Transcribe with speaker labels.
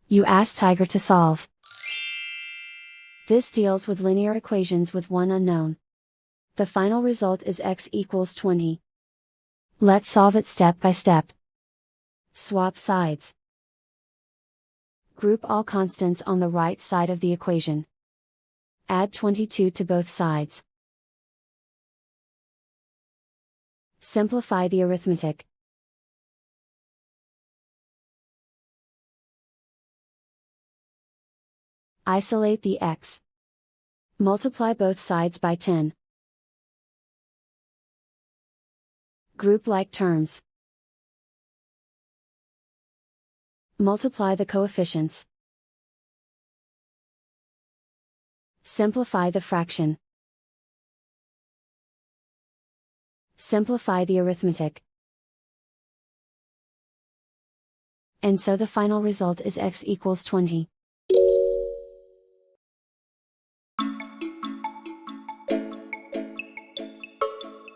Speaker 1: You ask Tiger to solve. This deals with linear equations with one unknown. The final result is x equals 20. Let's solve it step by step. Swap sides. Group all constants on the right side of the equation. Add 22 to both sides. Simplify the arithmetic. Isolate the x. Multiply both sides by 10. Group like terms. Multiply the coefficients. Simplify the fraction. Simplify the arithmetic. And so the final result is x equals 20.